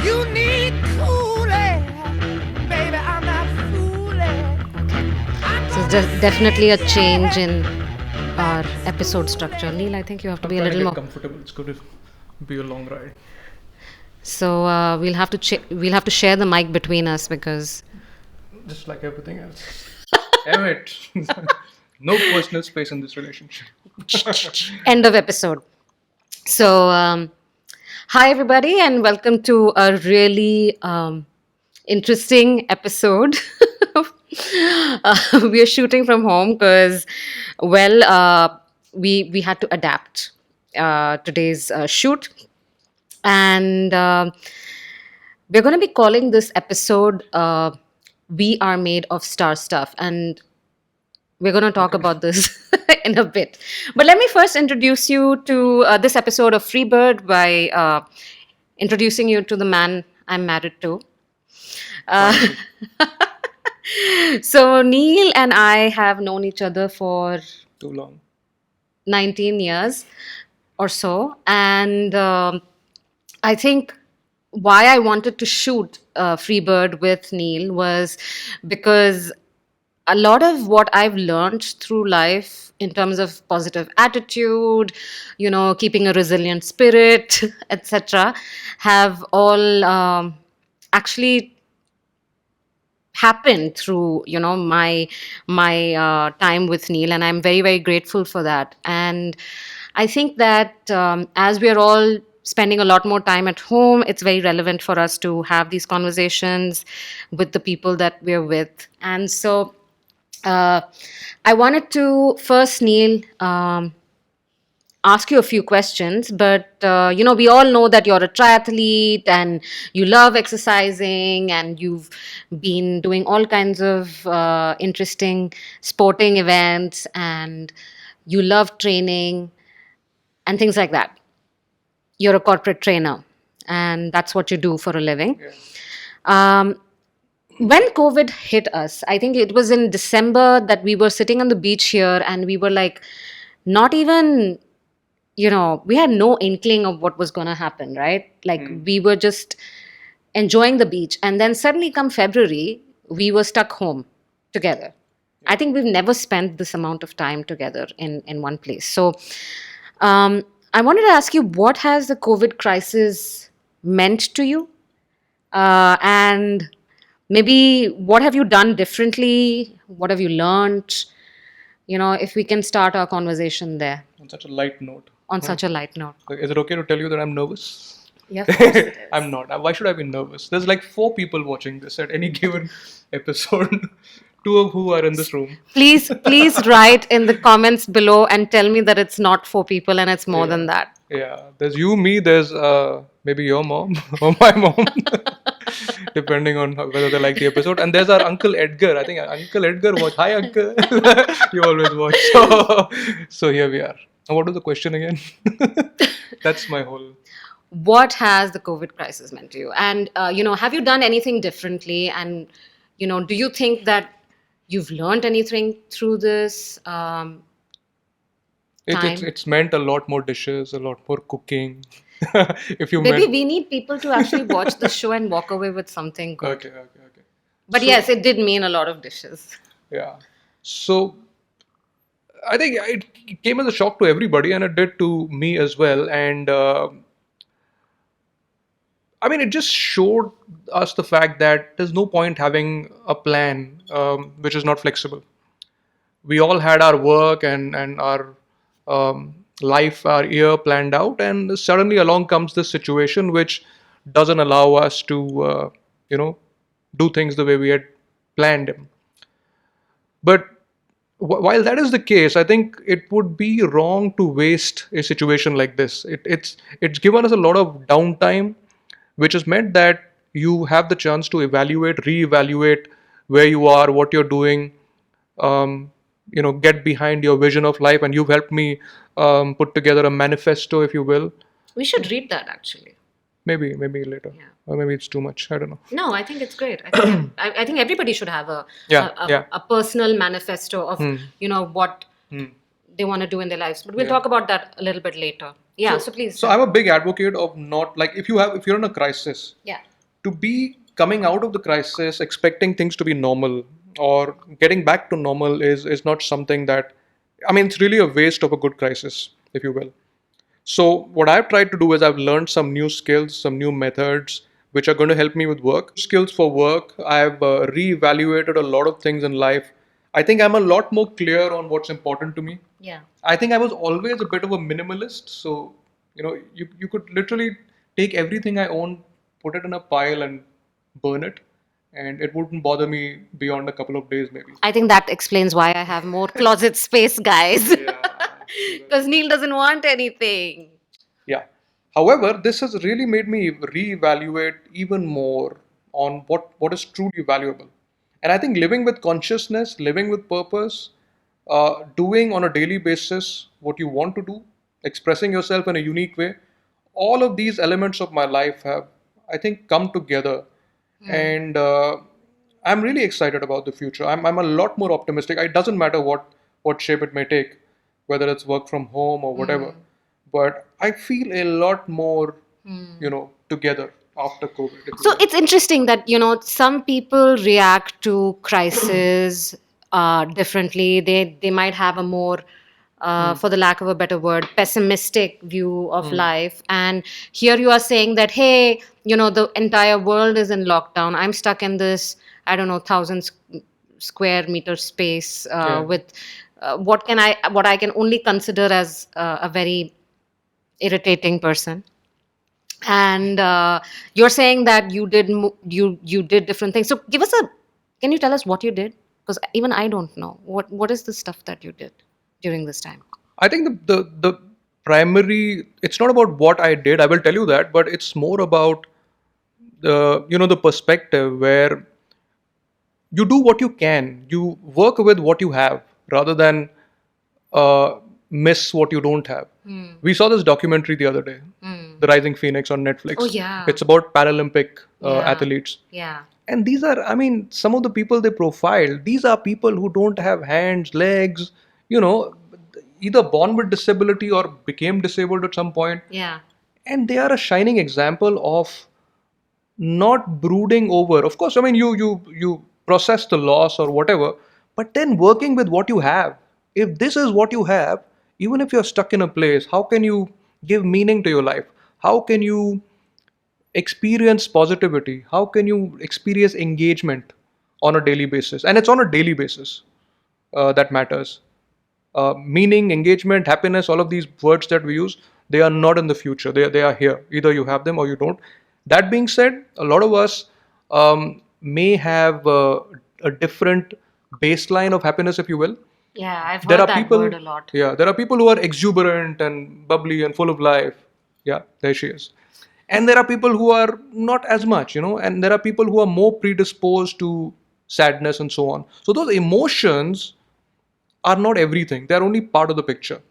You need cooling, baby, I'm not fooling. So there's definitely a change in our episode structure. Neil, I think you have to be a trying to little get more. comfortable. It's going to be a long ride. So we'll have to share the mic between us because Just like everything else. Damn it. No personal space in this relationship. end of episode. So hi everybody and welcome to a really interesting episode. We are shooting from home because, we had to adapt today's shoot, and we're going to be calling this episode "We Are Made of Star Stuff," and we're going to talk about this in a bit. But let me first introduce you to this episode of Freebird by introducing you to the man I'm married to. Uh, so Neil and I have known each other for Too long. 19 years or so, and I think why I wanted to shoot Freebird with Neil was because a lot of what I've learned through life in terms of positive attitude, keeping a resilient spirit, etc., have all actually happened through my time with Neil, and I'm very very grateful for that. And I think that as we are all spending a lot more time at home, it's very relevant for us to have these conversations with the people that we're with. And so uh, I wanted to first, Neil, ask you a few questions, but we all know that you're a triathlete and you love exercising and you've been doing all kinds of interesting sporting events and you love training and things like that. You're a corporate trainer and that's what you do for a living. Yeah. Um, when COVID hit us, I think it was in December that we were sitting on the beach here and we were like, not even, we had no inkling of what was going to happen, right? Like we were just enjoying the beach. And then suddenly, come February, we were stuck home together. I think we've never spent this amount of time together in one place. So I wanted to ask you, what has the COVID crisis meant to you? And maybe what have you done differently? What have you learned? If we can start our conversation there On such a light note. on such a light note. Like, is it okay to tell you that I'm nervous? Yeah, of course it is. I'm not. Why should I be nervous? There's like 4 people watching this at any given episode. 2 of who are in this room. Please write in the comments below and tell me that it's not 4 people and it's more than that. Yeah. There's you, me, there's maybe your mom or my mom. Depending on whether they like the episode. And there's our Uncle Edgar. I think Uncle Edgar watch. Hi, Uncle. You always watch. So here we are. What was the question again? That's my whole... What has the COVID crisis meant to you? And, have you done anything differently? And, do you think that you've learned anything through this time? It's meant a lot more dishes, a lot more cooking. If you Maybe meant... we need people to actually watch the show and walk away with something good. Okay. But yes, it did mean a lot of dishes. Yeah. So I think it came as a shock to everybody, and it did to me as well. And I mean, it just showed us the fact that there's no point having a plan which is not flexible. We all had our work and our life, our year planned out, and suddenly along comes this situation which doesn't allow us to, do things the way we had planned them. But while that is the case, I think it would be wrong to waste a situation like this. It's given us a lot of downtime, which has meant that you have the chance to evaluate, reevaluate where you are, what you're doing, get behind your vision of life. And you've helped me put together a manifesto, if you will. We should read that actually. Maybe later. Yeah. Or maybe it's too much. I don't know. No, I think it's great. I think everybody should have Yeah, yeah. a personal manifesto of Hmm. what Hmm. they want to do in their lives. But we'll Yeah. talk about that a little bit later. Yeah. So please. So I'm a big advocate of not like if you're in a crisis, Yeah. to be coming out of the crisis expecting things to be normal or getting back to normal is not something that, I mean, it's really a waste of a good crisis, if you will. So what I've tried to do is I've learned some new skills, some new methods which are going to help me with work. Skills for work. I've reevaluated a lot of things in life. I think I'm a lot more clear on what's important to me. Yeah. I think I was always a bit of a minimalist. So, you could literally take everything I own, put it in a pile and burn it. And it wouldn't bother me beyond a couple of days, maybe. I think that explains why I have more closet space, guys. Yeah. Because Neil doesn't want anything. Yeah. However, this has really made me reevaluate even more on what is truly valuable. And I think living with consciousness, living with purpose, doing on a daily basis what you want to do, expressing yourself in a unique way, all of these elements of my life have, I think, come together. And I'm really excited about the future. I'm a lot more optimistic. It doesn't matter what shape it may take, whether it's work from home or whatever. But I feel a lot more, together after COVID. if you So will. it's interesting that, some people react to crisis differently. They might have a more, for the lack of a better word, pessimistic view of life. And here you are saying that, hey, the entire world is in lockdown. I'm stuck in this, I don't know, 1,000 square meter space Yeah. with what I can only consider as a very irritating person. And you're saying that you did different things. So can you tell us what you did? Because even I don't know what is the stuff that you did during this time. I think the primary, it's not about what I did, I will tell you that, but it's more about the perspective where you do what you can, you work with what you have rather than miss what you don't have. We saw this documentary the other day, The Rising Phoenix on Netflix. Oh, yeah. It's about Paralympic Yeah. athletes. Yeah. And these are, I mean, some of the people they profile, these are people who don't have hands, legs, either born with disability or became disabled at some point. Yeah. And they are a shining example of not brooding over. Of course, I mean, you process the loss or whatever, but then working with what you have. If this is what you have, even if you're stuck in a place, how can you give meaning to your life? How can you experience positivity? How can you experience engagement on a daily basis? And it's on a daily basis that matters. Meaning, engagement, happiness, all of these words that we use, they are not in the future. They are here. Either you have them or you don't. That being said, a lot of us may have a different baseline of happiness, if you will. Yeah, I've There heard are that people, word a lot. yeah, there are people who are exuberant and bubbly and full of life. Yeah, there she is. And there are people who are not as much, and there are people who are more predisposed to sadness and so on. So those emotions are not everything. They're only part of the picture.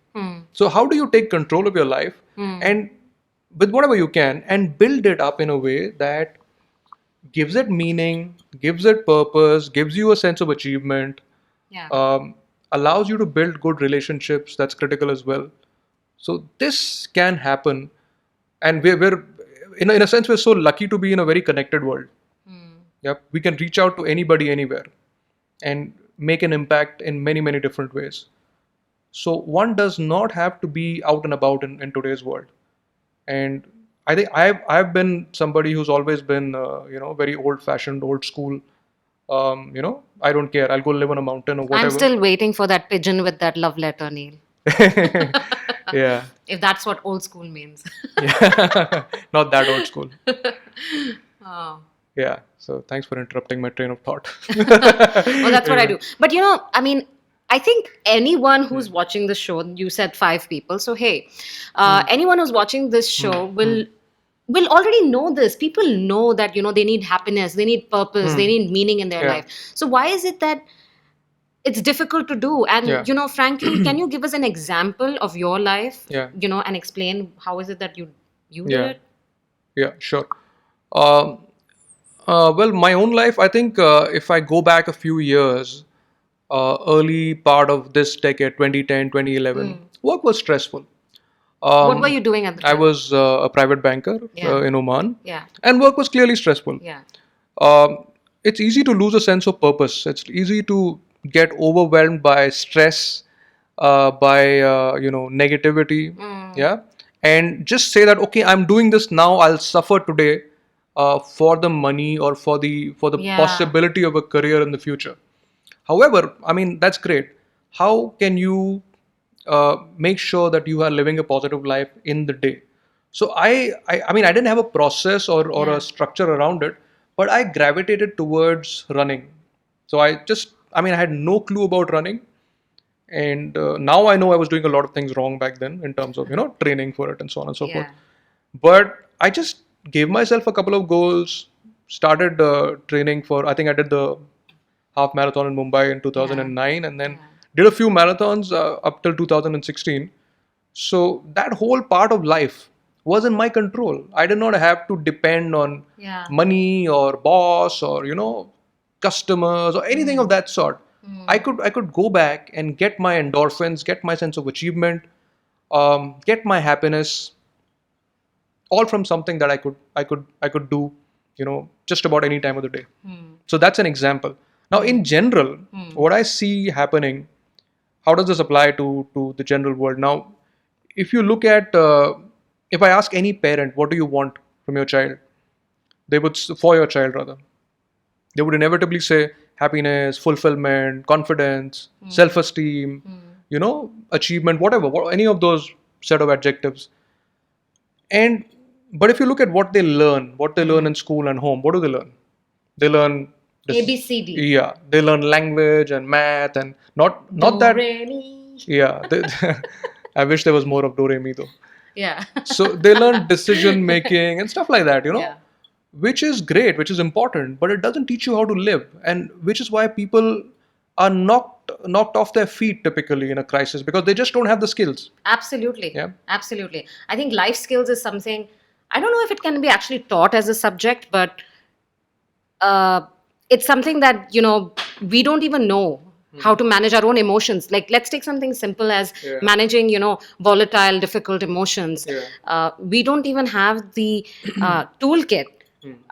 So how do you take control of your life and with whatever you can and build it up in a way that gives it meaning, gives it purpose, gives you a sense of achievement, Yeah. allows you to build good relationships. That's critical as well. So this can happen, and we're in a sense we're so lucky to be in a very connected world. Yep, we can reach out to anybody anywhere and make an impact in many different ways. So one does not have to be out and about in today's world. And I think I've been somebody who's always been very old fashioned, old school. I don't care. I'll go live on a mountain or whatever. I'm still waiting for that pigeon with that love letter, Neil. Yeah. If that's what old school means. Yeah. Not that old school. Oh. Yeah. So thanks for interrupting my train of thought. Well, that's what I do. But I mean, I think anyone who's watching the show, you said 5 people. So hey, anyone who's watching this show will already know this. People know that they need happiness, they need purpose, they need meaning in their Yeah. life. So why is it that it's difficult to do? And Yeah. frankly, can you give us an example of your life? Yeah. And explain how is it that you did Yeah. it? Yeah, sure. Um, well, my own life, I think if I go back a few years, early part of this decade, 2010, 2011, work was stressful. What were you doing at the I time? was a private banker Yeah. in Oman, Yeah. and work was clearly stressful. Yeah. It's easy to lose a sense of purpose. It's easy to get overwhelmed by stress, by negativity, yeah, and just say that okay, I'm doing this now. I'll suffer today for the money or for the Yeah. possibility of a career in the future. However, I mean that's great. How can you make sure that you are living a positive life in the day? So I mean I didn't have a process or Yeah. a structure around it, but I gravitated towards running. So I mean I had no clue about running, and now I know I was doing a lot of things wrong back then in terms of training for it and so on and so forth. Yeah. But I just gave myself a couple of goals, started training for, I think I did the half marathon in Mumbai in 2009, and then did a few marathons up till 2016. So that whole part of life was in my control. I did not have to depend on Yeah. money or boss or customers or anything of that sort. I could go back and get my endorphins, get my sense of achievement, get my happiness, all from something that I could do, just about any time of the day. So that's an example. Now, in general, what I see happening, how does this apply to the general world? Now, if you look at, if I ask any parent, what do you want from your child? They would, for your child rather, they would inevitably say happiness, fulfillment, confidence, self-esteem, achievement, whatever, any of those set of adjectives. And but if you look at what they learn in school and home, what do they learn? They learn ABCD. Yeah, they learn language and math, and not that. Re, mi. Yeah, I wish there was more of do re mi though. Yeah. So they learn decision making and stuff like that, Yeah. which is great, which is important, but it doesn't teach you how to live, and which is why people are knocked off their feet typically in a crisis because they just don't have the skills. Absolutely. Yeah. Absolutely. I think life skills is something, I don't know if it can be actually taught as a subject, but it's something that, we don't even know how to manage our own emotions. Like, let's take something simple as Yeah. managing, volatile, difficult emotions. Yeah. We don't even have the toolkit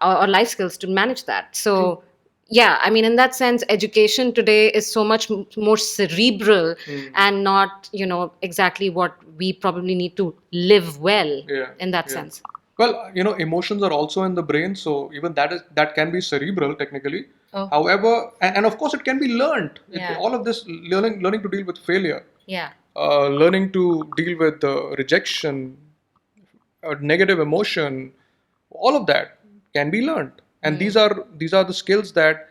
or life skills to manage that. So, yeah, I mean, in that sense, education today is so much more cerebral and not, exactly what we probably need to live well Yeah, in that yeah. sense. Well, emotions are also in the brain, so even that can be cerebral technically. Oh. However, and of course it can be learned. Yeah. All of this learning to deal with failure, Yeah. learning to deal with rejection, negative emotion, all of that can be learned, and these are the skills that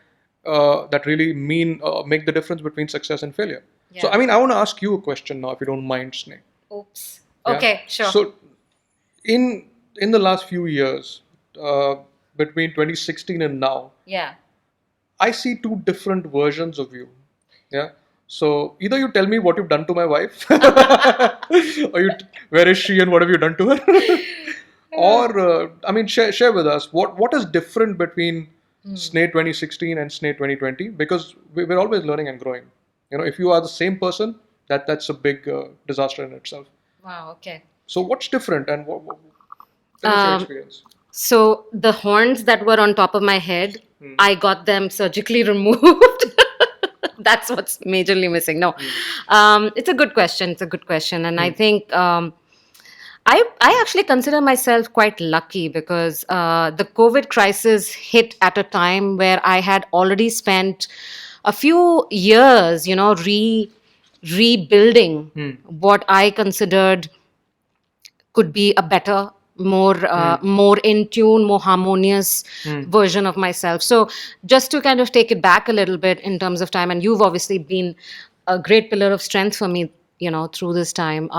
really make the difference between success and failure. So, Yeah. I mean, I want to ask you a question now, if you don't mind, Sneh. Oops. Yeah? Okay, sure. So, in the last few years, between 2016 and now, Yeah. I see two different versions of you. Yeah. So either you tell me what you've done to my wife, or where is she and what have you done to her, or I mean, share with us what is different between Sneh 2016 and Sneh 2020, because we're always learning and growing. If you are the same person, that's a big disaster in itself. Wow, okay. So what's different, and tell us your experience. So the horns that were on top of my head, I got them surgically removed. That's what's majorly missing. No, it's a good question. It's a good question, and I think I actually consider myself quite lucky because the COVID crisis hit at a time where I had already spent a few years, rebuilding what I considered could be a better, more in tune, more harmonious version of myself. So just to kind of take it back a little bit in terms of time, and you've obviously been a great pillar of strength for me, through this time.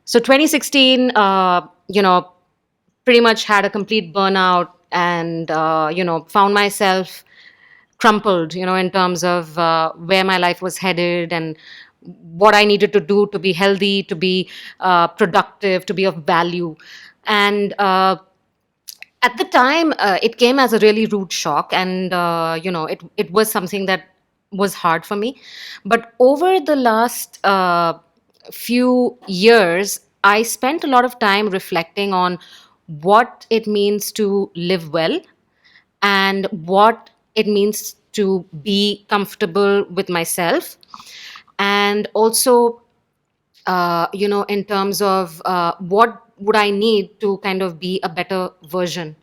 So 2016, pretty much had a complete burnout and, found myself crumpled, in terms of where my life was headed and what I needed to do to be healthy, to be productive, to be of value. And At the time, it came as a really rude shock, and it was something that was hard for me. But over the last few years, I spent a lot of time reflecting on what it means to live well and what it means to be comfortable with myself, and also in terms of what would I need to kind of be a better version,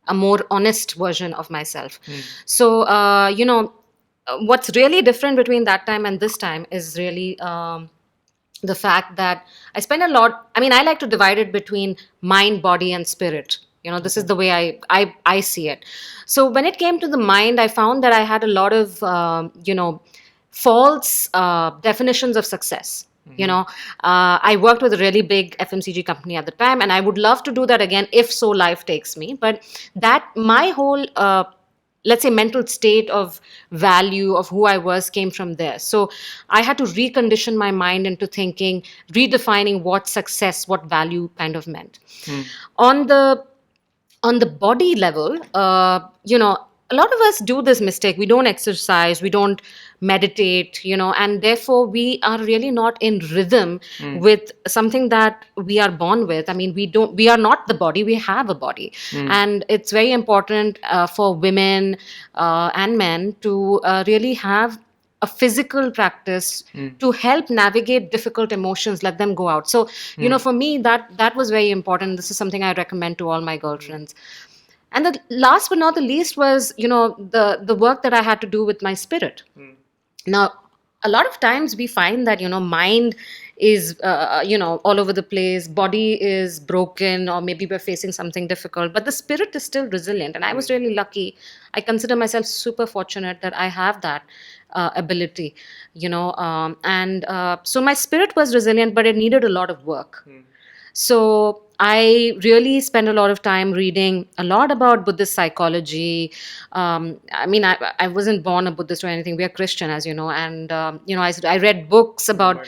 a more honest version of myself. So, what's really different between that time and this time is really the fact that I spend a lot. I mean, I like to divide it between mind, body, and spirit. This is the way I see it. So when it came to the mind, I found that I had a lot of false definitions of success. I worked with a really big FMCG company at the time, and I would love to do that again if so life takes me. But that my whole let's say mental state of value of who I was came from there. So I had to recondition my mind into thinking, redefining what success, what value kind of meant. On the body level, a lot of us do this mistake. We don't exercise, we don't meditate, and therefore we are really not in rhythm with something that we are born with. I mean, we are not the body, we have a body. And it's very important for women and men to really have a physical practice to help navigate difficult emotions, let them go out. So for me, that was very important. This is something I recommend to all my girlfriends. And the last but not the least was the work that I had to do with my spirit. Now, a lot of times we find that mind is all over the place, body is broken, or maybe we're facing something difficult, but the spirit is still resilient. And I was really lucky. I consider myself super fortunate that I have that ability. So my spirit was resilient, but it needed a lot of work. So I really spend a lot of time reading a lot about Buddhist psychology. I mean, I wasn't born a Buddhist or anything. We are Christian, as you know, and I read books about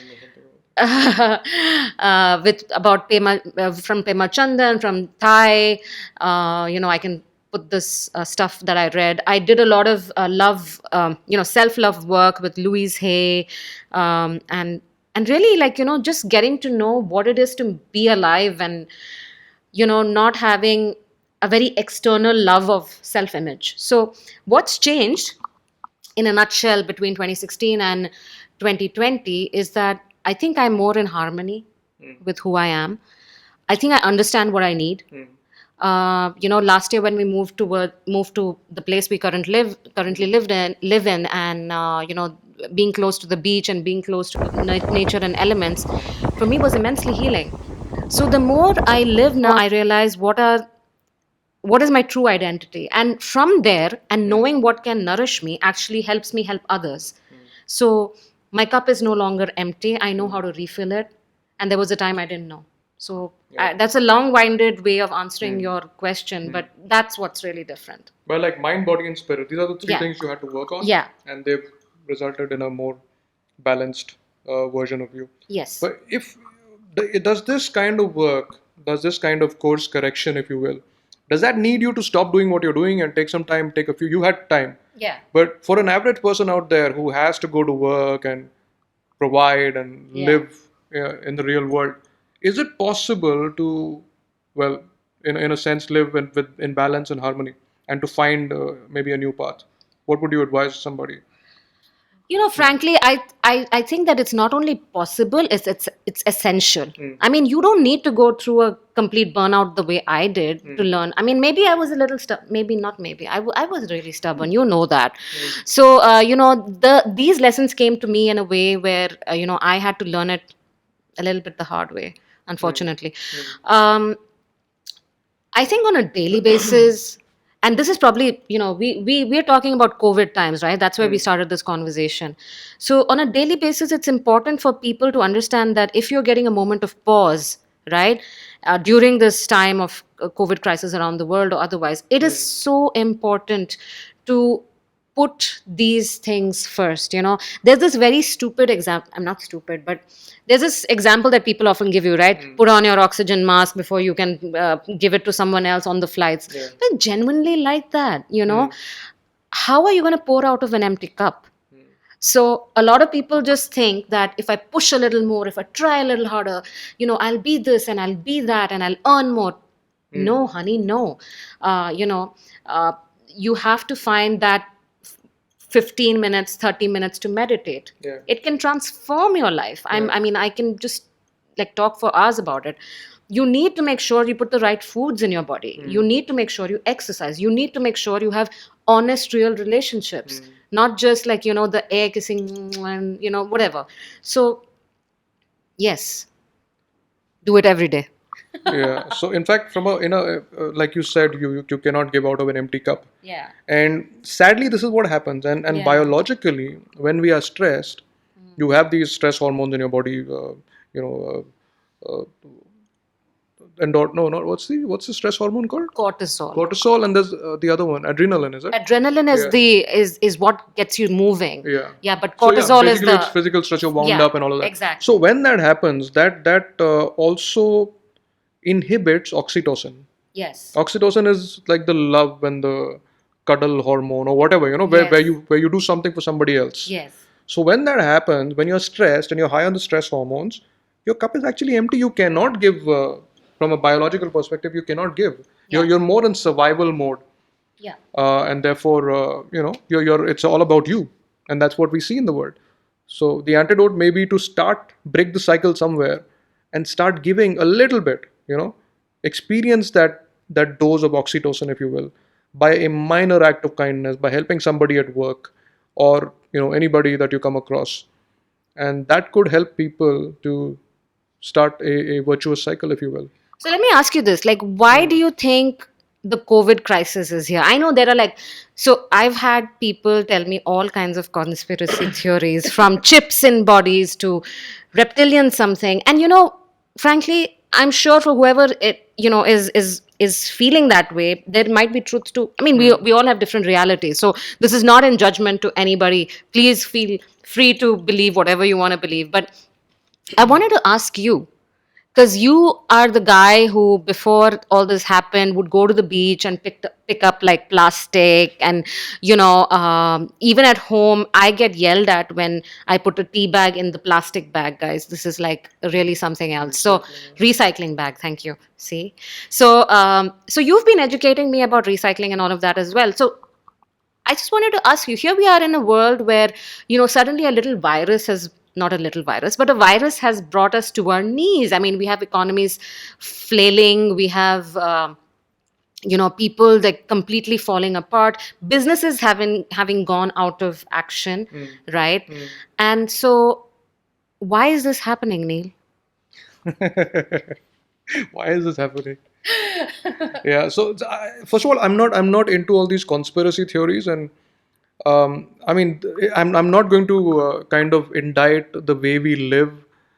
with about Pema, from Pema Chandan, from Thai. I can put this stuff that I read. I did a lot of self-love work with Louise Hay, and really just getting to know what it is to be alive, and not having a very external love of self-image. So what's changed in a nutshell between 2016 and 2020 is that I think I'm more in harmony with who I am. I think I understand what I need. Last year when we moved to the place we currently live in, and being close to the beach and being close to nature and elements, for me was immensely healing. So the more I live now, I realize what is my true identity, and from there, and knowing what can nourish me actually helps me help others. So my cup is no longer empty. I know how to refill it, and there was a time I didn't know. So that's a long-winded way of answering your question, but that's what's really different. Well, like mind, body, and spirit. These are the three things you had to work on. Yeah. And they've resulted in a more balanced version of you. Yes. But does this kind of work, does this kind of course correction, if you will, does that need you to stop doing what you're doing and take some time, you had time. Yeah. But for an average person out there who has to go to work and provide and live in the real world, is it possible to, well, in a sense, live in balance and harmony, and to find maybe a new path? What would you advise somebody? Frankly, I think that it's not only possible, it's essential. I mean, you don't need to go through a complete burnout the way I did to learn. I mean, maybe I was a little maybe not maybe. I was really stubborn, that. So, these lessons came to me in a way where, I had to learn it a little bit the hard way, unfortunately. I think on a daily basis, and this is probably, we're talking about COVID times, right? That's where we started this conversation. So on a daily basis, it's important for people to understand that if you're getting a moment of pause, right, during this time of COVID crisis around the world or otherwise, it is so important to put these things first. There's this very stupid example. I'm not stupid, but there's this example that people often give you, right? Put on your oxygen mask before you can give it to someone else on the flights. Yeah. They're genuinely like that. How are you going to pour out of an empty cup? So a lot of people just think that if I push a little more, if I try a little harder, I'll be this and I'll be that and I'll earn more. No, honey, no. You have to find that 15 minutes, 30 minutes to meditate. Yeah. It can transform your life. I can just like talk for hours about it. You need to make sure you put the right foods in your body. You need to make sure you exercise. You need to make sure you have honest, real relationships, not just like, the air kissing and, whatever. So, yes, do it every day. Yeah. So in fact, like you said, you cannot give out of an empty cup. Yeah. And sadly, this is what happens. And Yeah. biologically, when we are stressed, you have these stress hormones in your body. What's the stress hormone called? Cortisol. Cortisol, and there's the other one, adrenaline, is it? Adrenaline is what gets you moving. Yeah. Yeah, but So, cortisol is basically the it's physical stress. You're wound Yeah, up and all of that. exactly. So when that happens, that also inhibits oxytocin. yes. Oxytocin is like the love and the cuddle hormone or whatever, where Yes. you do something for somebody else. Yes. So when that happens, when you're stressed and you're high on the stress hormones, your cup is actually empty. You cannot give from a biological perspective. You cannot give. Yeah. You're more in survival mode, Yeah. and therefore you're it's all about you, and that's what we see in the world. So the antidote may be to break the cycle somewhere, and start giving a little bit. Experience that dose of oxytocin, if you will, by a minor act of kindness, by helping somebody at work, or anybody that you come across, and that could help people to start a virtuous cycle, if you will. So let me ask you this: like, why do you think the COVID crisis is here? I know there are so I've had people tell me all kinds of conspiracy theories, from chips in bodies to reptilian something, and frankly, I'm sure for whoever it is feeling that way, there might be truth to. I mean, we all have different realities, so this is not in judgment to anybody. Please feel free to believe whatever you want to believe, but I wanted to ask you, because you are the guy who, before all this happened, would go to the beach and pick up like plastic, and even at home, I get yelled at when I put a tea bag in the plastic bag. Guys, this is like really something else. So recycling bag, thank you. See, so you've been educating me about recycling and all of that as well. So I just wanted to ask you, here we are in a world where, suddenly a little virus has, not a little virus, but a virus has brought us to our knees. I mean, we have economies flailing. We have, people like completely falling apart. Businesses having gone out of action, right? And so why is this happening, Neil? Why is this happening? Yeah. So first of all, I'm not into all these conspiracy theories, and I mean, I'm not going to kind of indict the way we live.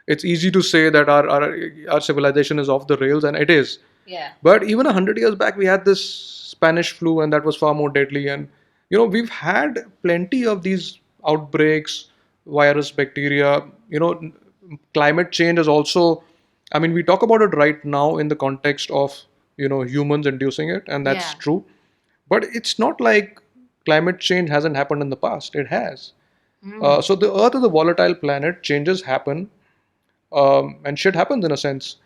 It's easy to say that our civilization is off the rails, and it is. Yeah. But even 100 years back, we had this Spanish flu, and that was far more deadly. And we've had plenty of these outbreaks, virus, bacteria. Climate change is also. I mean, we talk about it right now in the context of humans inducing it, and that's Yeah. true. But it's not like climate change hasn't happened in the past. It has. So the Earth is a volatile planet. Changes happen, and shit happens in a sense.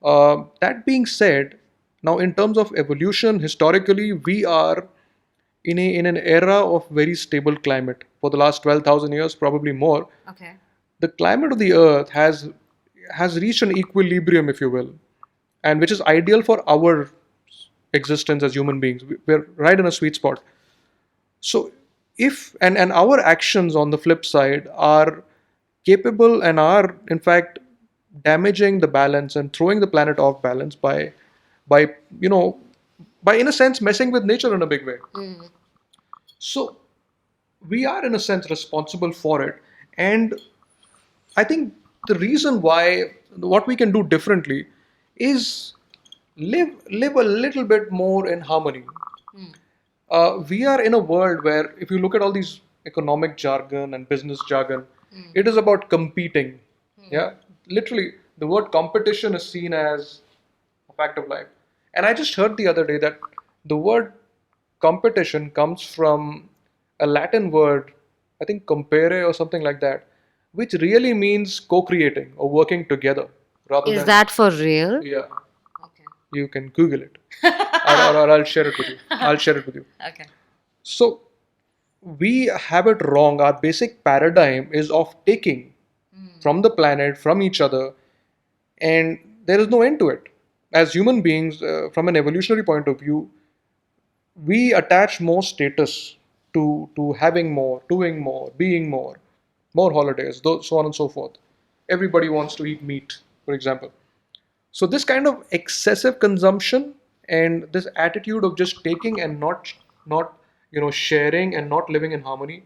That being said, now in terms of evolution, historically we are in an era of very stable climate for the last 12,000 years, probably more. Okay. The climate of the Earth has reached an equilibrium, if you will, and which is ideal for our existence as human beings. We're right in a sweet spot. So if and our actions on the flip side are capable and are in fact damaging the balance and throwing the planet off balance by in a sense messing with nature in a big way. So we are in a sense responsible for it, and I think the reason why what we can do differently is live a little bit more in harmony. we are in a world where if you look at all these economic jargon and business jargon, it is about competing. Yeah, literally, the word competition is seen as a fact of life. And I just heard the other day that the word competition comes from a Latin word, I think compere or something like that, which really means co-creating or working together rather Is than, that for real? yeah, Okay. you can Google it. Or I'll share it with you. I'll share it with you. Okay. So we have it wrong. Our basic paradigm is of taking from the planet, from each other, and there is no end to it. As human beings, from an evolutionary point of view, we attach more status to having more, doing more, being more holidays, so on and so forth. Everybody wants to eat meat, for example. So this kind of excessive consumption and this attitude of just taking and not sharing and not living in harmony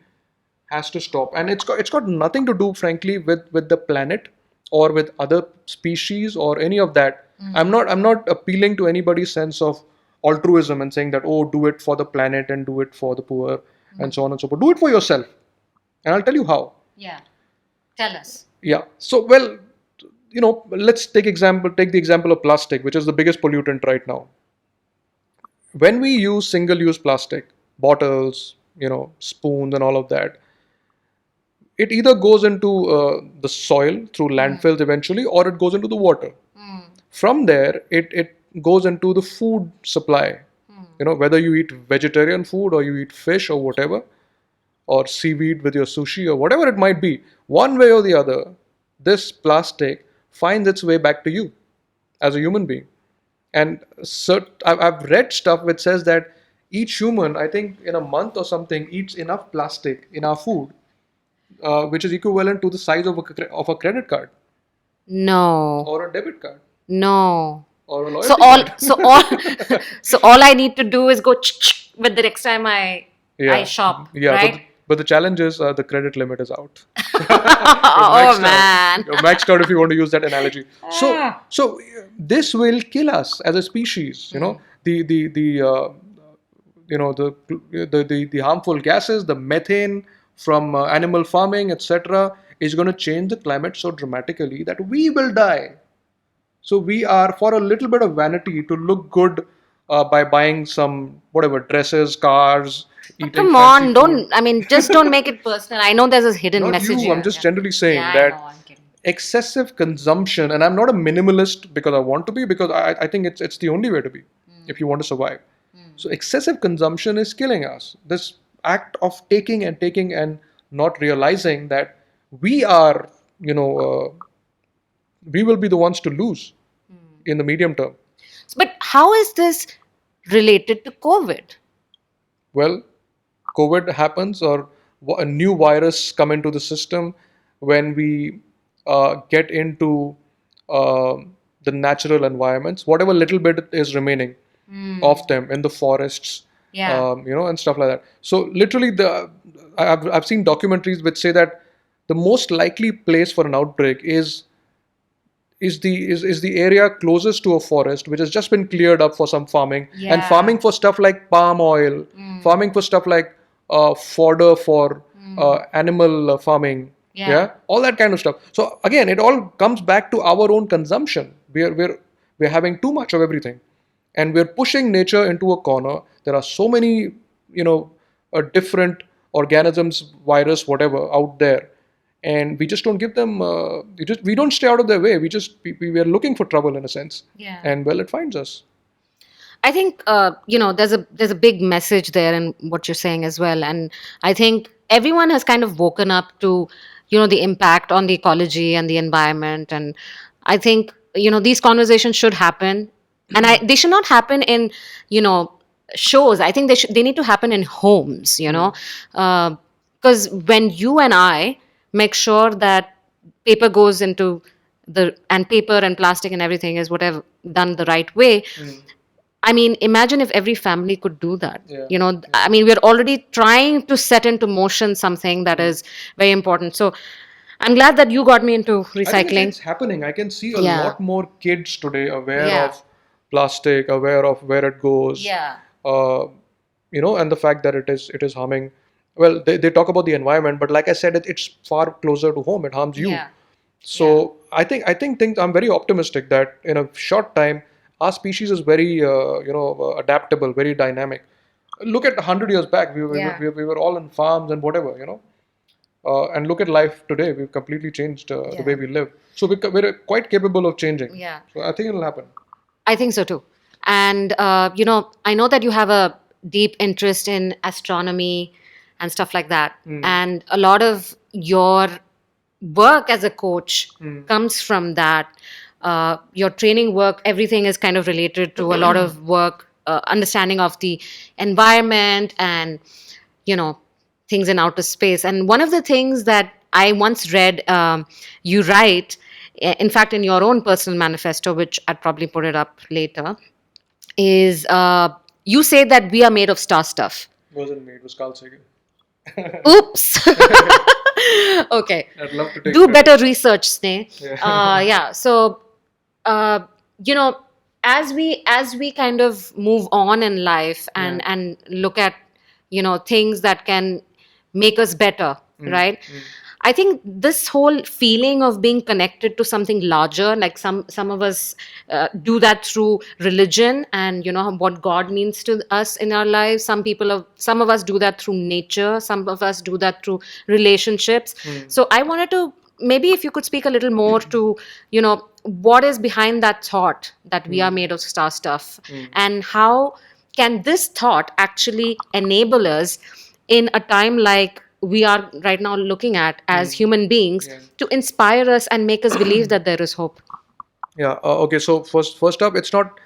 has to stop. And it's got nothing to do, frankly, with the planet or with other species or any of that. I'm not appealing to anybody's sense of altruism and saying that, oh, do it for the planet and do it for the poor and so on and so forth. Do it for yourself, and I'll tell you how. Yeah. Tell us. Yeah. So, well, let's take the example of plastic, which is the biggest pollutant right now. When we use single-use plastic, bottles, spoons and all of that, it either goes into the soil through landfills eventually, or it goes into the water. From there, it goes into the food supply. Whether you eat vegetarian food or you eat fish or whatever, or seaweed with your sushi or whatever it might be, one way or the other, this plastic finds its way back to you as a human being. And I've read stuff which says that each human, I think in a month or something, eats enough plastic in our food, which is equivalent to the size of a credit card No. or a debit card No. or a loyalty So all card. so all so all I need to do is go with the next time I Yeah. shop, Yeah, right? but the challenge is the credit limit is out. Oh man. You're maxed out if you want to use that analogy. So this will kill us as a species. The harmful gases, the methane from animal farming, etc., is going to change the climate so dramatically that we will die. So we are, for a little bit of vanity, to look good by buying some whatever dresses, cars, eating Come fancy on, food. just don't make it personal. I know there's a hidden Not message you. here. I'm just Yeah. generally saying Yeah, I that know, I'm kidding. excessive consumption, and I'm not a minimalist because I want to be, because I think it's the only way to be if you want to survive. So excessive consumption is killing us. This act of taking and not realizing that we are, we will be the ones to lose in the medium term. But how is this related to COVID? Well, COVID happens, or a new virus come into the system when we get into the natural environments, whatever little bit is remaining of them in the forests, Yeah. and stuff like that. So literally, I've seen documentaries which say that the most likely place for an outbreak is the area closest to a forest which has just been cleared up for some farming, and Yeah. farming for stuff like palm oil, farming for stuff like fodder for animal farming, Yeah. all that kind of stuff. So again, it all comes back to our own consumption. We're having too much of everything, and we're pushing nature into a corner. There are so many different organisms, virus, whatever, out there, and we just don't give them. We don't stay out of their way. We are looking for trouble in a sense. Yeah. And well, it finds us. I think there's a big message there in what you're saying as well, and I think everyone has kind of woken up to the impact on the ecology and the environment, and I think these conversations should happen, and they should not happen in shows. I think they need to happen in homes, because when you and I make sure that paper goes into and paper and plastic and everything is whatever done the right way. I mean, imagine if every family could do that. Yeah. I mean, we're already trying to set into motion something that is very important. So I'm glad that you got me into I think recycling. it's happening. I can see a Yeah. lot more kids today aware Yeah. of plastic, aware of where it goes. Yeah. Uh, and the fact that it is harming. Well, they talk about the environment, but like I said, it's far closer to home. It harms you. Yeah. So I think things. I'm very optimistic that in a short time, our species is very adaptable, very dynamic. Look at 100 years back. Yeah. We were all in farms and whatever. And look at life today. We've completely changed the way we live. So we're quite capable of changing. Yeah. So I think it'll happen. I think so too. And, I know that you have a deep interest in astronomy and stuff like that. And a lot of your work as a coach comes from that. Your training work, everything is kind of related to a lot of work, understanding of the environment and, things in outer space. And one of the things that I once read you write, in fact, in your own personal manifesto, which I'd probably put it up later, is you say that we are made of star stuff. Wasn't me. It was Carl Sagan. Oops. Okay. I'd love to take Do credit. better research, Sneh. Yeah. Yeah. So, as we kind of move on in life and look at things that can make us better, right? I think this whole feeling of being connected to something larger, like some of us do that through religion and what God means to us in our lives. Some of us do that through nature. Some of us do that through relationships. So I wanted to, maybe if you could speak a little more to what is behind that thought that we are made of star stuff, and how can this thought actually enable us in a time like we are right now looking at as human beings to inspire us and make us believe that there is hope. Yeah. Okay. So first up, it's not.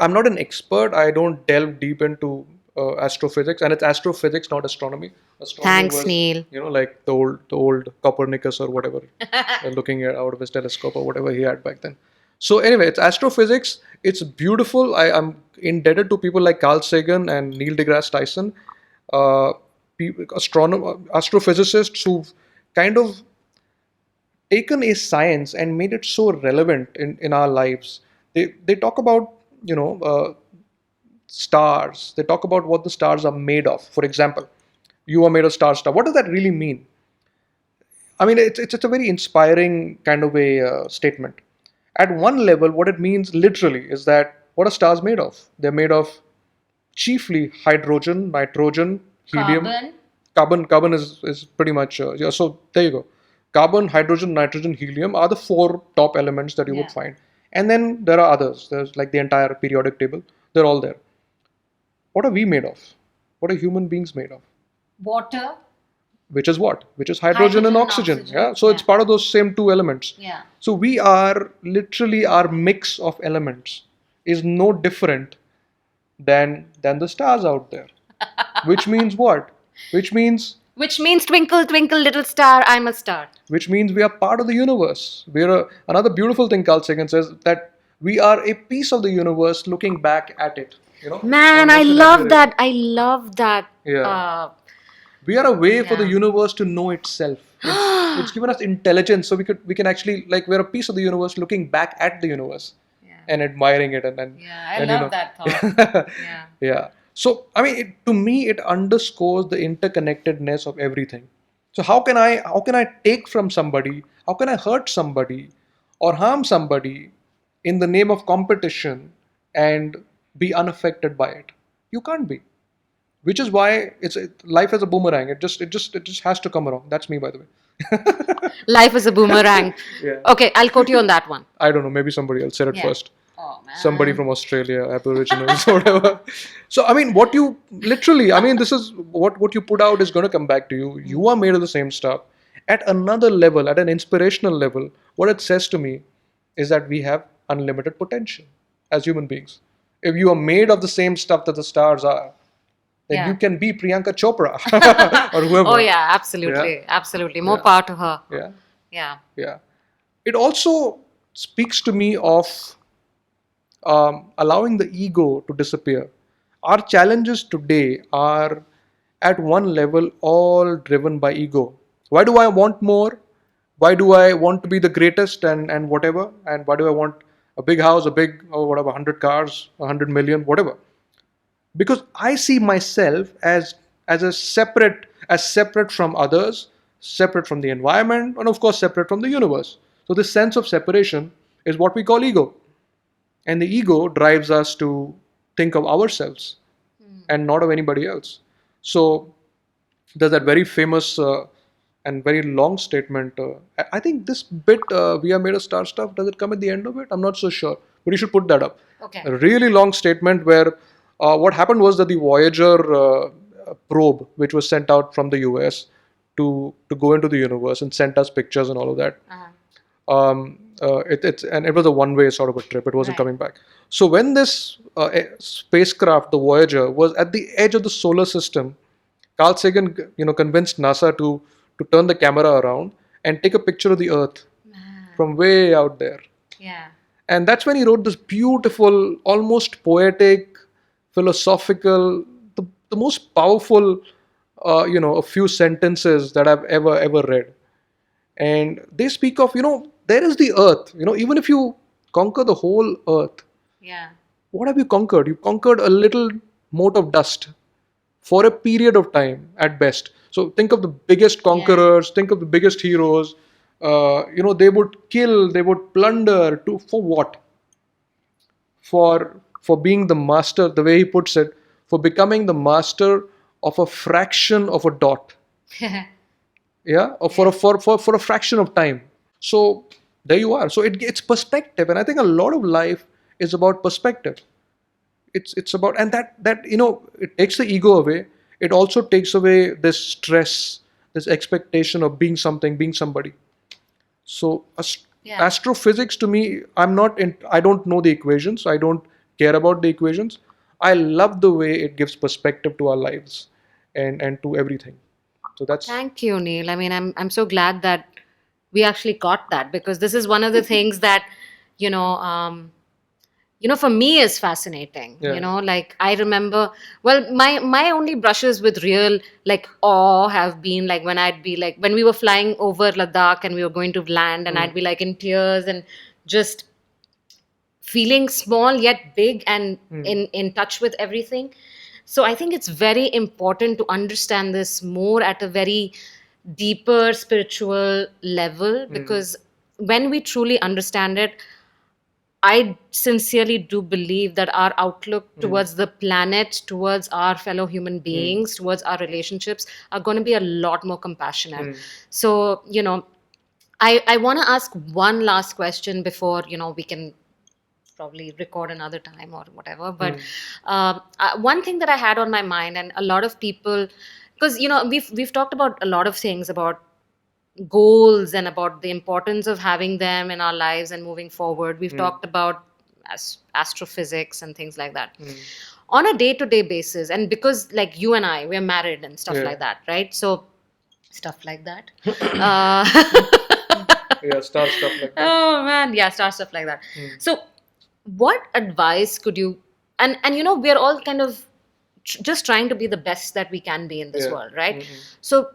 I'm not an expert. I don't delve deep into astrophysics, and it's astrophysics, not astronomy. Astronomy Thanks, was, Neil. like the old Copernicus or whatever, looking at out of his telescope or whatever he had back then. So anyway, it's astrophysics. It's beautiful. I'm indebted to people like Carl Sagan and Neil deGrasse Tyson, astrophysicists who've kind of taken a science and made it so relevant in our lives. They talk about stars. They talk about what the stars are made of. For example, you are made of star stuff. What does that really mean? I mean, it's a very inspiring kind of a statement. At one level, what it means literally is that what are stars made of? They're made of chiefly hydrogen, nitrogen, helium. Carbon is pretty much yeah. So there you go. Carbon, hydrogen, nitrogen, helium are the four top elements that you would find, and then there are others. There's like the entire periodic table. They're all there. What are we made of? What are human beings made of? Water. Which is what? Which is hydrogen and oxygen. Yeah. So it's part of those same two elements. Yeah. So we are literally, our mix of elements is no different than the stars out there. Which means what? Which means twinkle, twinkle, little star, I'm a star. which means we are part of the universe. Another beautiful thing Carl Sagan says, that we are a piece of the universe looking back at it. Man, I love that. I love that. Yeah. We are a way for the universe to know itself. It's given us intelligence, so we can actually, like, we're a piece of the universe looking back at the universe and admiring it, and I love that thought. Yeah. So I mean, to me, it underscores the interconnectedness of everything. So how can I take from somebody? How can I hurt somebody or harm somebody in the name of competition and be unaffected by it? You can't be. Which is why life is a boomerang. It just has to come around. That's me, by the way. Life is a boomerang. Yeah. Okay, I'll quote you on that one. I don't know. Maybe somebody else said it first. Oh man. Somebody from Australia, Aboriginals, whatever. So I mean, this is what you put out is going to come back to you. You are made of the same stuff. At another level, at an inspirational level, what it says to me is that we have unlimited potential as human beings. If you are made of the same stuff that the stars are, then you can be Priyanka Chopra or whoever. Oh yeah, absolutely, absolutely. More power to her. Yeah. It also speaks to me of allowing the ego to disappear. Our challenges today are at one level all driven by ego. Why do I want more? Why do I want to be the greatest and whatever? And why do I want a big house, a big, or whatever, 100 cars, 100 million, whatever? because I see myself as separate from others, separate from the environment, and of course separate from the universe. So this sense of separation is what we call ego, and the ego drives us to think of ourselves and not of anybody else. So there's that very famous and very long statement. I think this bit, we are made of star stuff, does it come at the end of it? I'm not so sure, but you should put that up. Okay. A really long statement where what happened was that the Voyager probe, which was sent out from the US to go into the universe and sent us pictures and all of that. It was a one-way sort of a trip. It wasn't Right. coming back. So when this spacecraft, the Voyager, was at the edge of the solar system, Carl Sagan, convinced NASA to turn the camera around and take a picture of the Earth from way out there. Yeah. And that's when he wrote this beautiful, almost poetic, philosophical, the most powerful, a few sentences that I've ever read. And they speak of, there is the Earth. Even if you conquer the whole Earth, Yeah. what have you conquered? You conquered a little mote of dust for a period of time at best. So think of the biggest conquerors, think of the biggest heroes. They would kill, they would plunder for what? For being the master, the way he puts it, for becoming the master of a fraction of a dot. Yeah, or for a fraction of time. So there you are. So it's perspective, and I think a lot of life is about perspective. It's about, and that it takes the ego away. It also takes away this stress, this expectation of being something, being somebody. So astrophysics, to me, I don't know the equations. I don't care about the equations. I love the way it gives perspective to our lives and to everything. So that's Thank you, Neil. I mean, I'm so glad that we actually got that, because this is one of the things that, you know, for me is fascinating. Yeah. Like I remember, well, my only brushes with real like awe have been like when I'd be like when we were flying over Ladakh and we were going to land, and I'd be like in tears and just feeling small yet big and in touch with everything. So I think it's very important to understand this more at a very deeper spiritual level, because when we truly understand it, I sincerely do believe that our outlook towards the planet, towards our fellow human beings, towards our relationships are going to be a lot more compassionate. So, I want to ask one last question before, we can probably record another time or whatever. But one thing that I had on my mind, and a lot of people, because we've talked about a lot of things about goals and about the importance of having them in our lives and moving forward. We've talked about astrophysics and things like that. On a day-to-day basis, and because like you and I, we're married and stuff like that, right? So stuff like that. yeah, star stuff like that. Oh man, yeah, start stuff like that. So what advice could you, and we're all kind of just trying to be the best that we can be in this world, right? So,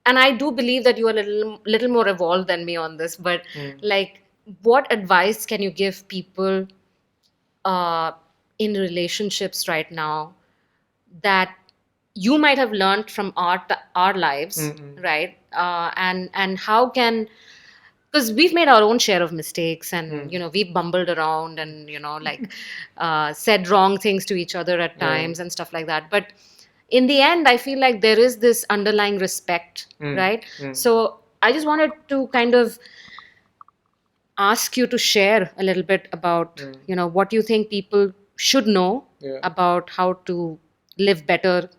and I do believe that you are a little more evolved than me on this, but like what advice can you give people in relationships right now that you might have learned from our lives, right? And how can, because we've made our own share of mistakes, and we've bumbled around and like said wrong things to each other at times and stuff like that. But in the end, I feel like there is this underlying respect, right? So I just wanted to kind of ask you to share a little bit about what you think people should know about how to live better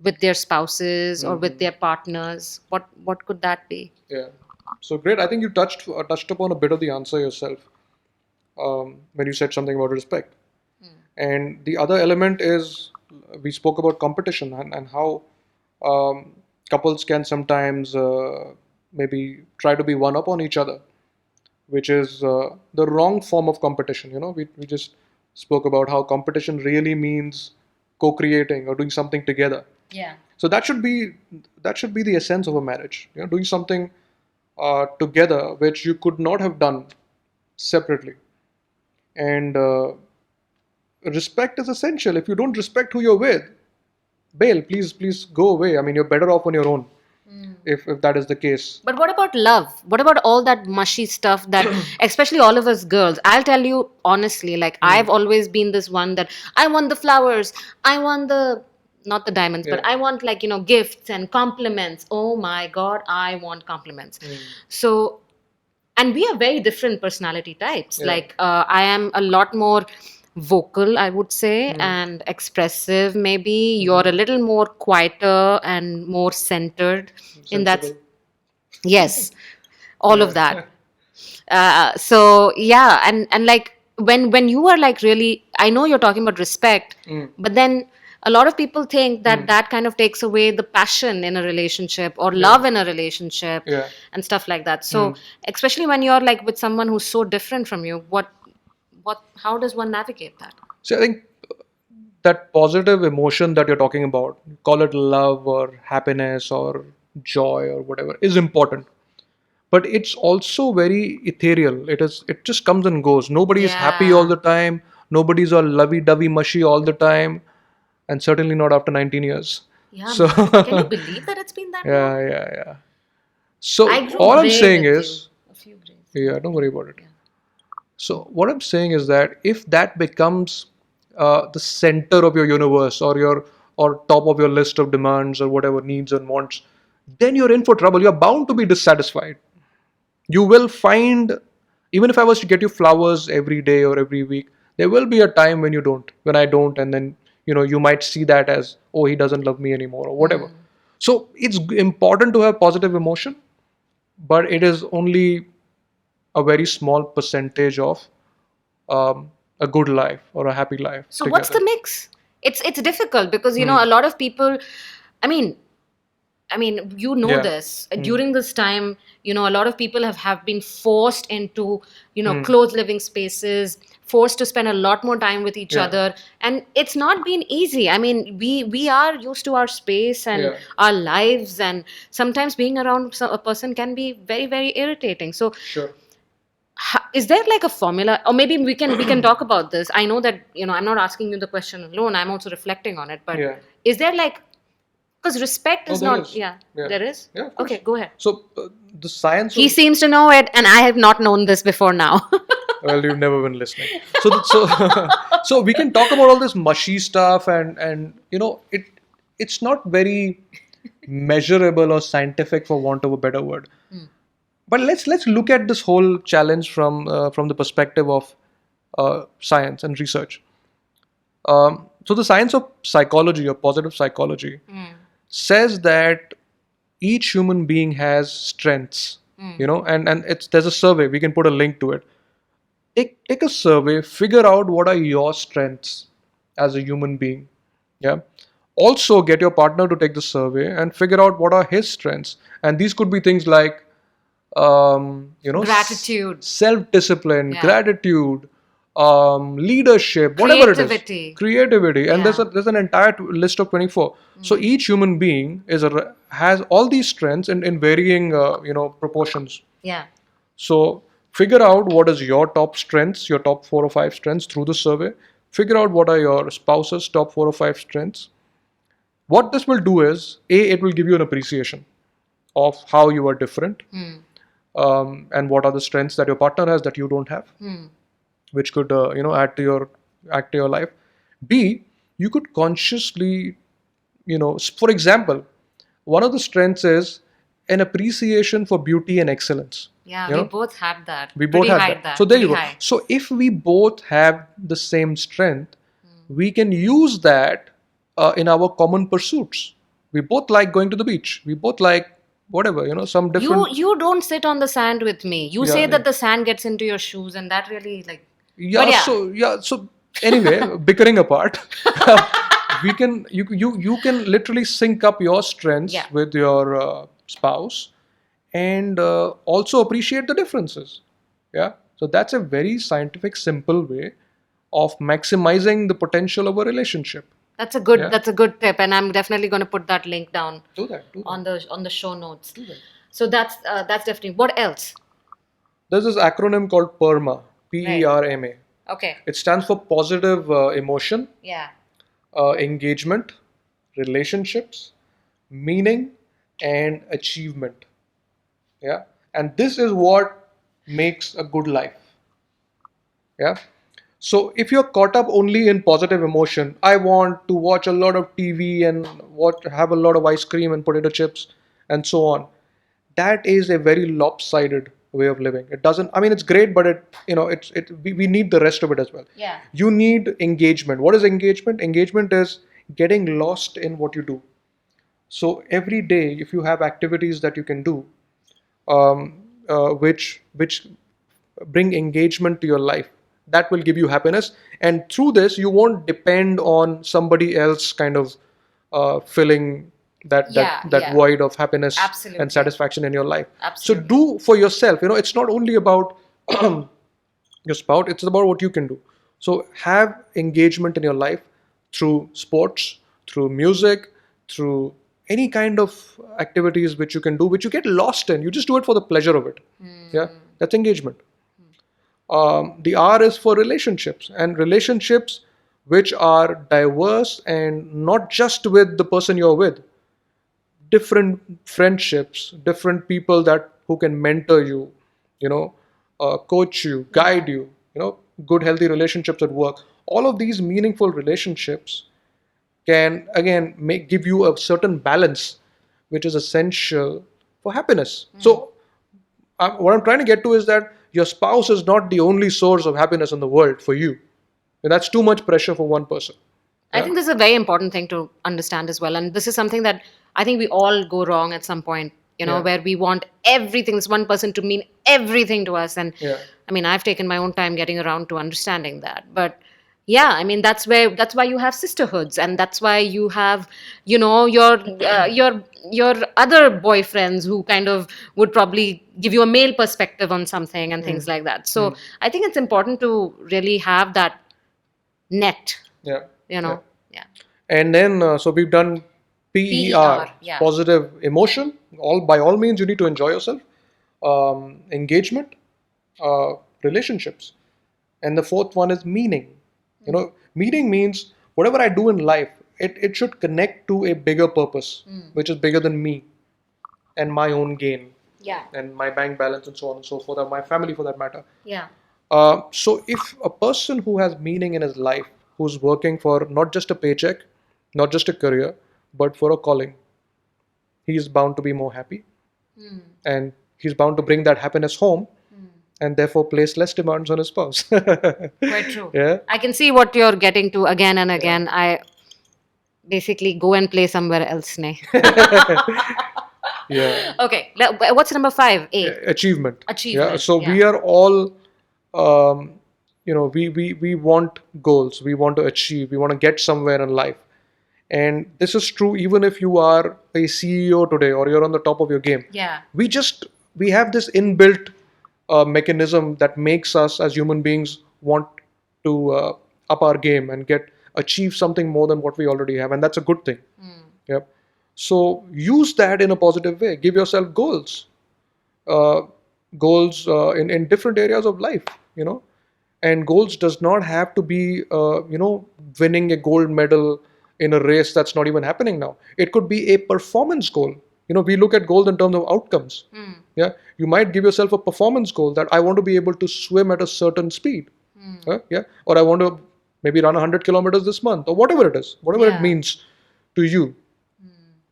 with their spouses or with their partners. What could that be? Yeah. So great. I think you touched upon a bit of the answer yourself when you said something about respect. And the other element is we spoke about competition and how couples can sometimes maybe try to be one up on each other, which is the wrong form of competition. We just spoke about how competition really means co-creating or doing something together. Yeah. So that should be the essence of a marriage. Doing something together which you could not have done separately. And respect is essential. If you don't respect who you're with, bail, please go away. I mean, you're better off on your own if that is the case. But what about love? What about all that mushy stuff that, especially all of us girls? I'll tell you honestly, like I've always been this one that I want the flowers, I want the, not the diamonds, but Yeah. I want like, gifts and compliments. Oh my God, I want compliments. So, and we are very different personality types. Yeah. Like I am a lot more vocal, I would say, and expressive. Maybe you're a little more quieter and more centered in that. Sensible. Yes, all of that. So yeah, and like when you are like really, I know you're talking about respect, but then a lot of people think that that kind of takes away the passion in a relationship or love in a relationship Yeah. and stuff like that. So especially when you're like with someone who's so different from you, how does one navigate that? So I think that positive emotion that you're talking about, call it love or happiness or joy or whatever, is important. But it's also very ethereal. It just comes and goes. Nobody is happy all the time. Nobody's all lovey-dovey mushy all the time. And certainly not after 19 years. Yeah, So man. Can you believe that it's been that long? yeah. So I grew all I'm gray saying with is, you. A few grays. yeah, don't worry about it. So what I'm saying is that if that becomes the center of your universe or top of your list of demands or whatever needs and wants, then you're in for trouble. You're bound to be dissatisfied. You will find, even if I was to get you flowers every day or every week, there will be a time when I don't, and then you might see that as, oh, he doesn't love me anymore or whatever. So it's important to have positive emotion, but it is only a very small percentage of a good life or a happy life. So what's the together. mix? It's difficult because a lot of people, I mean, Yeah. this during this time, a lot of people have been forced into closed living spaces, forced to spend a lot more time with each Yeah. other, and it's not been easy. I mean, we are used to our space and Yeah. our lives, and sometimes being around a person can be very, very irritating. So Sure. is there like a formula, or maybe we can talk about this? I know that I'm not asking you the question alone, I'm also reflecting on it, but Yeah. is there like, because respect Oh, is there not is. yeah, Yeah. there is. Yeah, of course. Okay, go ahead. So the science He of, seems to know it, and I have not known this before now. well, you've never been listening. So we can talk about all this mushy stuff, and it's not very measurable or scientific, for want of a better word. But let's look at this whole challenge from the perspective of science and research. So the science of psychology or positive psychology says that each human being has strengths, and there's a survey, we can put a link to it. Take a survey, figure out what are your strengths as a human being. Yeah. Also get your partner to take the survey and figure out what are his strengths. And these could be things like Gratitude. self-discipline, Yeah. gratitude, leadership, whatever it Creativity. is, creativity, and Yeah. there's an entire list of 24. So each human being has all these strengths in varying proportions. Yeah. So figure out what is your top strengths, your top 4 or 5 strengths through the survey. Figure out what are your spouse's top 4 or 5 strengths. What this will do is, it will give you an appreciation of how you are different, and what are the strengths that your partner has that you don't have, which could add to your life. B, you could consciously, for example, one of the strengths is an appreciation for beauty and excellence. Yeah, You we know? both had that. We both Pretty have high that. that. So there you Pretty go. high. So if we both have the same strength, we can use that in our common pursuits. We both like going to the beach. We both like whatever, some different. You don't sit on the sand with me. You Yeah, say yeah. that the sand gets into your shoes, and that really like. Yeah. But So anyway, bickering apart, you can literally sync up your strengths Yeah. with your spouse, and also appreciate the differences. Yeah. So that's a very scientific, simple way of maximizing the potential of a relationship. That's a good. Yeah. That's a good tip, and I'm definitely going to put that link down Do that. on the show notes. Do that. So that's definitely. What else? There's this acronym called PERMA, PERMA. Okay. It stands for positive emotion, Yeah. engagement, relationships, meaning, and achievement. Yeah, and this is what makes a good life. Yeah. So if you're caught up only in positive emotion, I want to watch a lot of TV and have a lot of ice cream and potato chips and so on. That is a very lopsided way of living. It doesn't. I mean, it's great, but we need the rest of it as well. Yeah. You need engagement. What is engagement? Engagement is getting lost in what you do. So every day, if you have activities that you can do, which bring engagement to your life, that will give you happiness, and through this you won't depend on somebody else kind of filling that void of happiness Absolutely. and satisfaction in your life. Absolutely. So do for yourself. It's not only about your spouse, it's about what you can do. So have engagement in your life through sports, through music, through any kind of activities which you can do, which you get lost in. You just do it for the pleasure of it. Yeah, that's engagement. The R is for relationships, and relationships which are diverse and not just with the person you're with. Different friendships, different people that who can mentor you, coach you, guide you. Good healthy relationships at work. All of these meaningful relationships can again give you a certain balance, which is essential for happiness. So what I'm trying to get to is that your spouse is not the only source of happiness in the world for you. And that's too much pressure for one person. I think this is a very important thing to understand as well. And this is something that I think we all go wrong at some point, Yeah. where we want everything, this one person to mean everything to us. And Yeah. I mean, I've taken my own time getting around to understanding that. But yeah, I mean, that's why you have sisterhoods, and that's why you have, your other boyfriends who kind of would probably give you a male perspective on something and things like that. So I think it's important to really have that net, Yeah. yeah. And then, so we've done PER, yeah. positive emotion. By all means, you need to enjoy yourself. Engagement, relationships, and the fourth one is meaning. Meaning means whatever I do in life, it should connect to a bigger purpose, which is bigger than me and my own gain Yeah. and my bank balance and so on and so forth, or my family for that matter. Yeah. So if a person who has meaning in his life, who's working for not just a paycheck, not just a career, but for a calling, he is bound to be more happy, and he's bound to bring that happiness home, and therefore place less demands on his spouse. Quite true. Yeah. I can see what you're getting to again and again. I basically go and play somewhere else, ne? Yeah. Okay. What's number 5? A. Achievement. Achievement, Yeah. So yeah. we are all, we want goals. We want to achieve. We want to get somewhere in life. And this is true even if you are a CEO today or you're on the top of your game. Yeah. We have this inbuilt mechanism that makes us as human beings want to up our game and achieve something more than what we already have, and that's a good thing. Yep. So use that in a positive way. Give yourself goals, in different areas of life. And goals does not have to be winning a gold medal in a race that's not even happening now. It could be a performance goal. We look at goals in terms of outcomes. Yeah, you might give yourself a performance goal that I want to be able to swim at a certain speed. Yeah, or I want to maybe run 100 kilometers this month, or whatever it is, whatever Yeah. it means to you.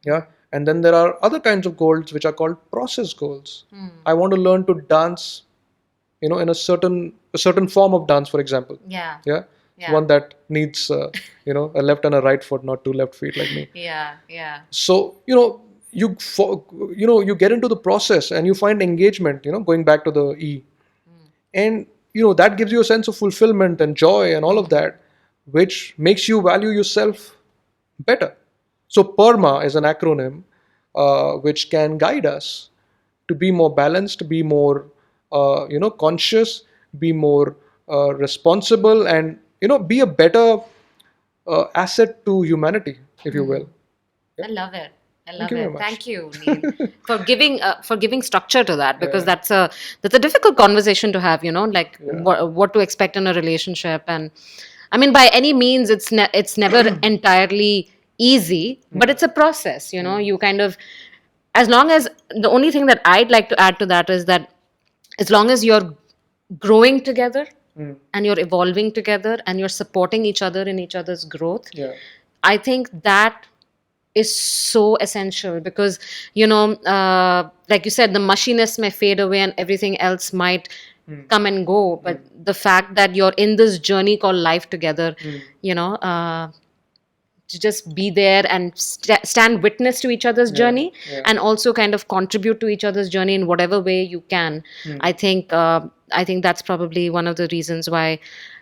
Yeah, and then there are other kinds of goals which are called process goals. I want to learn to dance, in a certain form of dance, for example. Yeah. Yeah, Yeah. one that needs a left and a right foot, not two left feet like me. Yeah. Yeah. So you get into the process and you find engagement. Going back to the E, and that gives you a sense of fulfillment and joy and all of that, which makes you value yourself better. So PERMA is an acronym which can guide us to be more balanced, be more conscious, be more responsible, and be a better asset to humanity, if you will. I love it. I Thank love you very it. much. Thank you, Neil, for giving structure to that, because that's a difficult conversation to have. Like what to expect in a relationship, and I mean, by any means, it's never entirely easy, but it's a process. You kind of, as long as, the only thing that I'd like to add to that is that as long as you're growing together and you're evolving together and you're supporting each other in each other's growth, I think that is so essential, because like you said, the mushiness may fade away and everything else might come and go, but the fact that you're in this journey called life together, to just be there and stand witness to each other's journey, and also kind of contribute to each other's journey in whatever way you can. I think that's probably one of the reasons why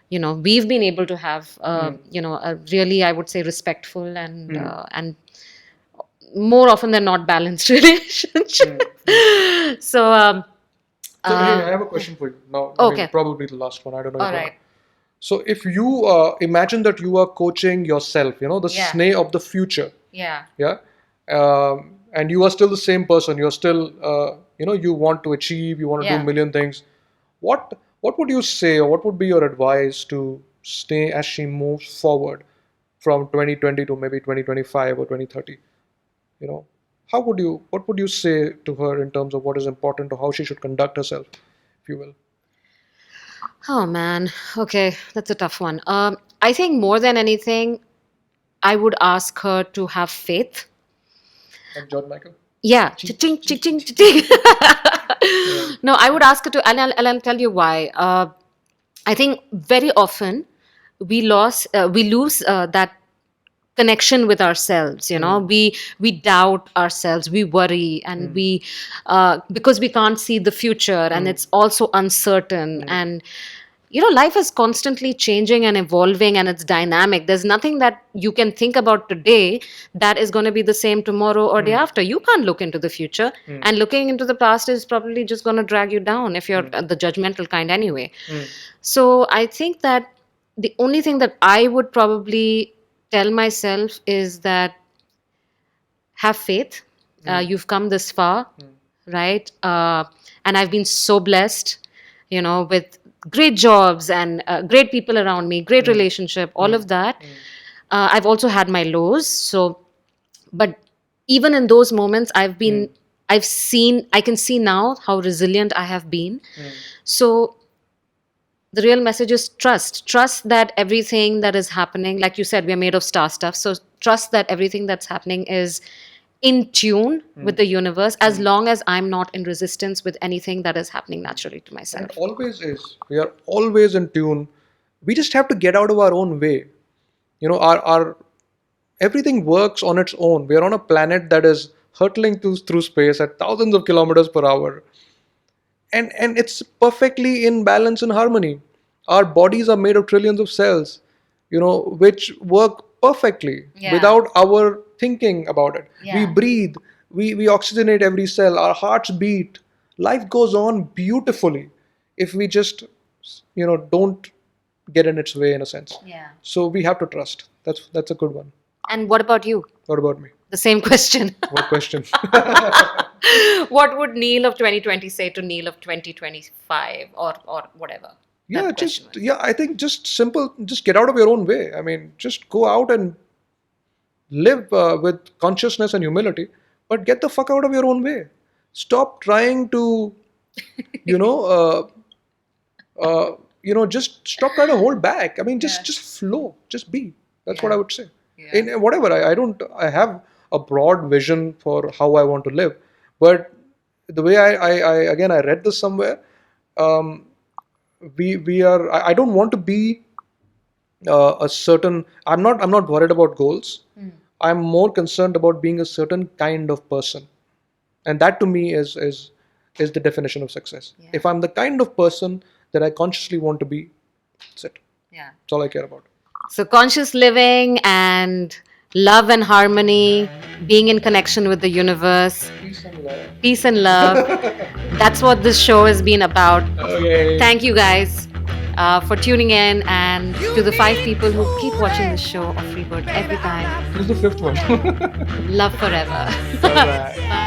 we've been able to have a really, I would say, respectful and more often than not balanced relationship. So So hey, I have a question for you now. Okay. Probably the last one. I don't know. All right. So if you imagine that you are coaching yourself, the Sneh of the future, Yeah. and you are still the same person. You're still, you want to achieve, you want to do Yeah. a million things. What would you say, or what would be your advice to Sneh as she moves forward from 2020 to maybe 2025 or 2030? What would you say to her in terms of what is important, or how she should conduct herself, if you will? Oh man. Okay, that's a tough one. I think more than anything, I would ask her to have faith. Like George Michael? Yeah. Cha-ching, cha-ching, cha-ching. No, I would ask her to, and I'll tell you why. I think very often we lose that connection with ourselves. We doubt ourselves, we worry, and we because we can't see the future, and it's also uncertain, and life is constantly changing and evolving, and it's dynamic. There's nothing that you can think about today that is going to be the same tomorrow or day after. You can't look into the future, and looking into the past is probably just going to drag you down if you're the judgmental kind anyway. So I think that the only thing that I would probably tell myself is that have faith. You've come this far, right? And I've been so blessed, with great jobs and great people around me, great relationship, all of that. I've also had my lows. So, but even in those moments, I can see now how resilient I have been. So the real message is trust that everything that is happening, like you said, we are made of star stuff, so trust that everything that's happening is in tune with the universe, as long as I'm not in resistance with anything that is happening naturally to myself. And it always is. We are always in tune. We just have to get out of our own way. Our everything works on its own. We are on a planet that is hurtling through space at thousands of kilometers per hour. And it's perfectly in balance and harmony. Our bodies are made of trillions of cells, which work perfectly without our thinking about it. We breathe, we oxygenate every cell, our hearts beat. Life goes on beautifully if we just, don't get in its way, in a sense. So we have to trust. That's a good one. And what about you? What about me? The same question. What question? What would Neil of 2020 say to Neil of 2025 or whatever? I think just simple, just get out of your own way. I mean, just go out and live with consciousness and humility, but get the fuck out of your own way. Stop trying to, just stop trying to hold back. I mean, just flow, just be. That's what I would say. In whatever, I have a broad vision for how I want to live, but the way I read this somewhere, I don't want to be a certain. I'm not worried about goals. I'm more concerned about being a certain kind of person, and that to me is the definition of success. If I'm the kind of person that I consciously want to be, that's it. That's all I care about. So conscious living and love and harmony, being in connection with the universe, peace and love. That's what this show has been about. Okay. Thank you guys. for tuning in, and to the 5 people who keep watching this show of Freebird every time. Who's the fifth one? Love forever. Bye-bye. Bye.